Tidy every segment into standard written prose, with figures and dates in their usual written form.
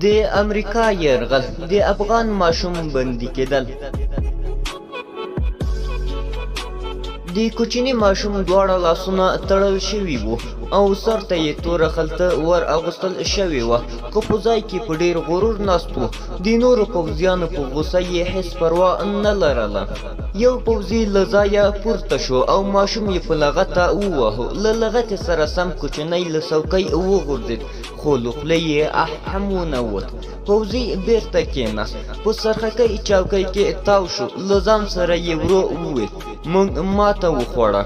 د امریکا یرغل د افغان ماشوم بندي کېدل. د کوچني ماشوم دواړه لاسونه تړل شوي وو او سر ته یې توره خلطه ور اغوستل شوې وه، خو په ځای کې په ډېر غرور ناست و. د نورو پوځیانو په غوسه یې هېڅ پروا نه لرله. یو پوځي له ځایه پورته شو او ماشوم یې په لغته وواهه. له لغتې سره سم کوچنی له څوکۍ وغورځېد، خو له خولې یې هم ونه ووت. پوځي بیرته کېناست، په څرخکۍ چوکۍ کې تاو شو. له ځان سره یې ورو وویل: موږ ماته وخوړه.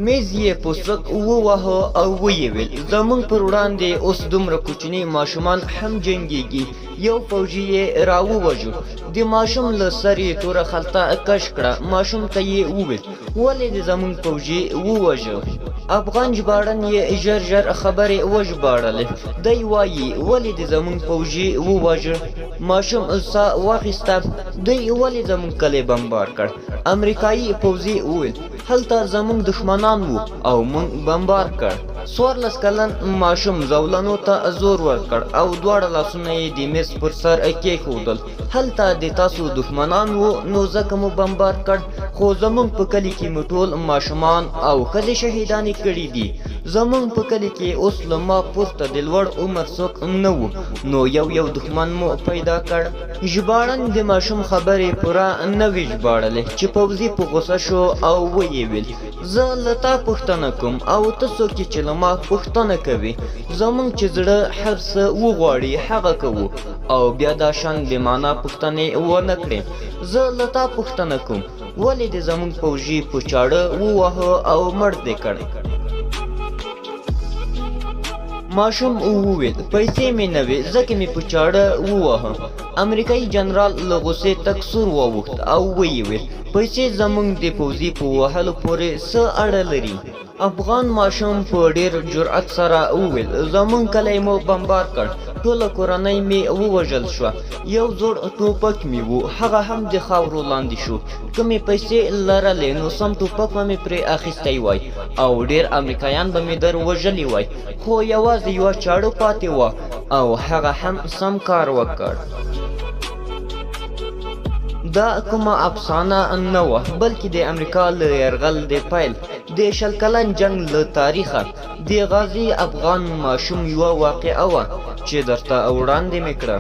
میز یې په سوک وواهه او ویې ویل: زموږ پر وړاندې اوس دومره کوچني ماشومان هم جنګېږي. یو فوجي یې راووژه. د ماشوم له سر یې توره خلطه کش کړه. ماشوم ته یې وویل: ولې دې زموږ فوجي ووژه؟ افغان ژباړن یې ژر ژر خبرې وژباړلې. دی وایي: ولې دې زموږ فوجي ووژه؟ ماشوم ساه واخیسته. دوی ولې زموږ کلی بمبار کړ؟ امریکایي پوځي وویل: هلته زموږ دښمنان وو او موږ بمبار کړ. 14 کلن ماشوم زولنو ته زور ورکړ او دواړه لاسونه یې د میز پر سر کېښودل. هلته د تاسو دښمنان وو، نو ځکه مو بمبار کړ. خو زموږ په کلي کې مو ټول ماشومان او ښځې شهیدانې کړي دي. زموږ په کلي کې اوس له ما پورته د لوړ عمر څوک نه وو، نو یو دښمن مو پیدا کړ. ژباړن د ماشوم خبرې پوره نه وې ژباړلې چې پوځي په غوسه شو او ویې ویل: زه له تا پوښتنه کوم او ته څوک یې چې له ما پوښتنه کوي؟ زموږ چې زړه هر څه وغواړي هغه کوو، او بیا دا شان بې معنا پوښتنې ونه کړې. زه له تا پوښتنه کوم: ولې دې زموږ فوجي په چاړه وواهه او مړ دې کړ؟ ماشوم وویل: پیسې مې نه وې، ځکه مې په چاړه وواهه. امریکایي جنرال له غوسې تک سور واوښت او ویې ویل: پیسې زموږ د پوځي په وهلو پورې څه اړه لري؟ افغان ماشوم په ډېر جرأت سره وویل: زموږ کلی مو بمبار کړ، ټوله کورنۍ مې ووژل شوه. یو زوړ ټوپک مې و، هغه هم د خاورو لاندې شو. که مې پیسې لرلې نو سم ټوپک به مې پرې اخیستی وای او ډېر امریکایان به مې در وژلي وای، خو یوازې یوه چاړه پاتې وه او هغه هم سم کار وکړ. دا کومه افسانه نه وه، بلکې د امریکا له یرغل د پیل د 20 کلن جنګ له تاریخه د غازي افغان ماشوم یوه واقعه وه چې درته وړاندې مې کړه.